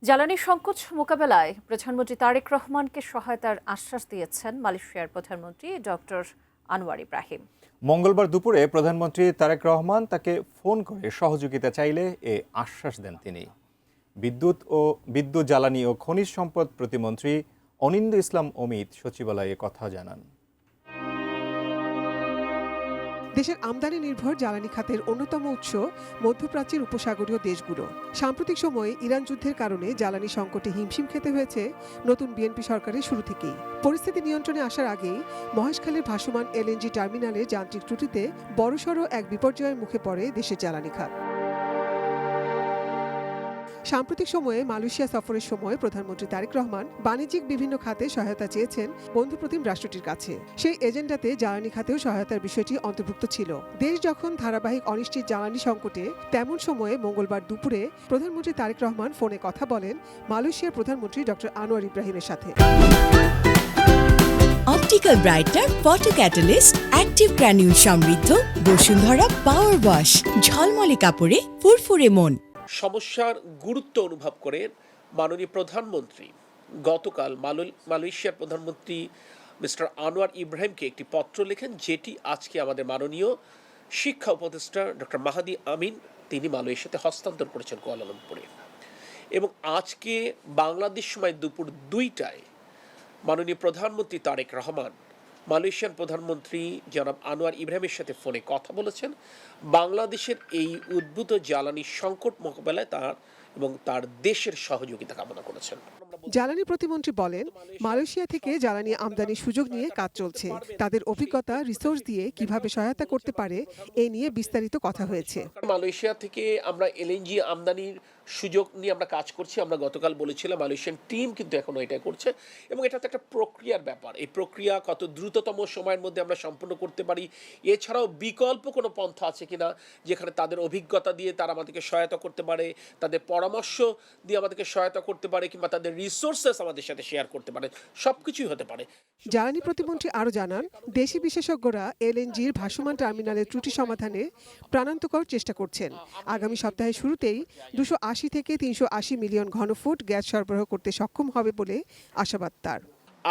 জ্বালানি সংকট মোকাবেলায় প্রধানমন্ত্রী তারেক রহমানকে সহায়তার আশ্বাস দিয়েছেন মালয়েশিয়ার প্রধানমন্ত্রী ডক্টর আনোয়ার ইব্রাহিম। মঙ্গলবার দুপুরে প্রধানমন্ত্রী তারেক রহমান তাকে ফোন করে সহযোগিতা চাইলে এ আশ্বাস দেন তিনি। বিদ্যুৎ জ্বালানি ও খনিজ সম্পদ প্রতিমন্ত্রী অনিন্দ্য ইসলাম অমিত সচিবালয়ে কথা জানান। দেশের আমদানি নির্ভর জ্বালানি খাতের অন্যতম উৎস মধ্যপ্রাচ্যের উপসাগরীয় দেশগুলো। সাম্প্রতিক সময়ে ইরান যুদ্ধের কারণে জ্বালানি সংকটে হিমশিম খেতে হয়েছে নতুন বিএনপি সরকারের শুরু থেকেই। পরিস্থিতি নিয়ন্ত্রণে আসার আগেই মহেশখালীর ভাসমান এলএনজি টার্মিনালে যান্ত্রিক ত্রুটিতে বড়সড় এক বিপর্যয়ের মুখে পড়ে দেশের জ্বালানি খাত। সাম্প্রতিক সময়ে মালয়েশিয়া সফরের সময় প্রধানমন্ত্রী তারেক রহমান বাণিজ্যিক বিভিন্ন খাতে সহায়তা চেয়েছেন বন্ধুপ্রতিম রাষ্ট্রটির কাছে। সেই এজেন্ডাতে জ্বালানি খাতেও সহায়তার বিষয়টি অন্তর্ভুক্ত ছিল। দেশ যখন ধারাবাহিক অনিশ্চিত জ্বালানি সংকটে, তেমন সময়ে মঙ্গলবার দুপুরে প্রধানমন্ত্রী তারেক রহমান ফোনে কথা বলেন মালয়েশিয়ার প্রধানমন্ত্রী ডক্টর আনোয়ার ইব্রাহিমের সাথে। Optical brighter, photo catalyst, active granule সমৃদ্ধ বসুন্ধরা পাওয়ার ওয়াশ, ঝলমলে কাপড়ে ফুরফুরে মন। সমস্যার গুরুত্ব অনুভব করে মাননীয় প্রধানমন্ত্রী গতকাল মালয়েশিয়ার প্রধানমন্ত্রী মিস্টার আনোয়ার ইব্রাহিমকে একটি পত্র লেখেন, যেটি আজকে আমাদের মাননীয় শিক্ষা উপদেষ্টা ডক্টর মাহাদি আমিন তিনি মালয়েশিয়াতে হস্তান্তর করেছেন কুয়ালালামপুরে। এবং আজকে বাংলাদেশ সময় দুপুর 2টায় মাননীয় প্রধানমন্ত্রী তারেক রহমান মালয়েশিয়ান প্রধানমন্ত্রী জনাব আনোয়ার ইব্রাহিমের সাথে ফোনে কথা বলেছেন। বাংলাদেশের এই উদ্ভূত জ্বালানি সংকট মোকাবেলায় তার দেশের সহযোগিতা কামনা করেছেন। জ্বালানি প্রতিমন্ত্রী বলেন, মালয়েশিয়া থেকে জ্বালানি আমদানির সুযোগ নিয়ে কাজ চলছে। তাদের অভিজ্ঞতা, রিসোর্স দিয়ে কিভাবে সহায়তা করতে পারে এ নিয়ে বিস্তারিত কথা হয়েছে। মালয়েশিয়া থেকে আমরা এলএনজি আমদানির সুযোগ নিয়ে আমরা কাজ করছি। আমরা গতকাল বলেছিলাম মালয়েশিয়ান টিম কিন্তু এখনো এটা করছে এবং এটা তো একটা প্রক্রিয়ার ব্যাপার। এই প্রক্রিয়া কত দ্রুততম সময়ের মধ্যে আমরা সম্পন্ন করতে পারি, এছাড়াও বিকল্প কোনো পন্থা আছে কিনা যেখানে তাদের অভিজ্ঞতা দিয়ে তারা আমাদেরকে সহায়তা করতে পারে, তাদের পরামর্শ দিয়ে আমাদেরকে সহায়তা করতে পারে, কিংবা তাদের রিসোর্সেস আমাদের সাথে শেয়ার করতে পারে, সবকিছুই হতে পারে। জ্বালানি প্রতিমন্ত্রী আরও জানান, দেশি বিশেষজ্ঞরা এলএনজির ভাসমান টার্মিনালের ত্রুটি সমাধানে প্রাণান্তকর চেষ্টা করছেন। আগামী সপ্তাহের শুরুতেই 280 থেকে 380 মিলিয়ন ঘনফুট গ্যাস সরবরাহ করতে সক্ষম হবে বলে আশাবাদ তার।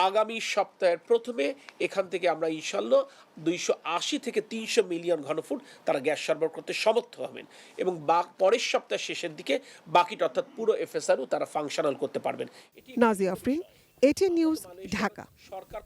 আগামী সপ্তাহের প্রথমে এখান থেকে আমরা ইনশাল্লাহ 280 থেকে 300 মিলিয়ন ঘনফুট তারা গ্যাস সরবরাহ করতে সমর্থ হবেন এবং পরের সপ্তাহের শেষের দিকে বাকিটা অর্থাৎ পুরো এফএসআরও তারা ফাংশনাল করতে পারবেন। Nazia Afrin, ATN news, Dhaka. সরকার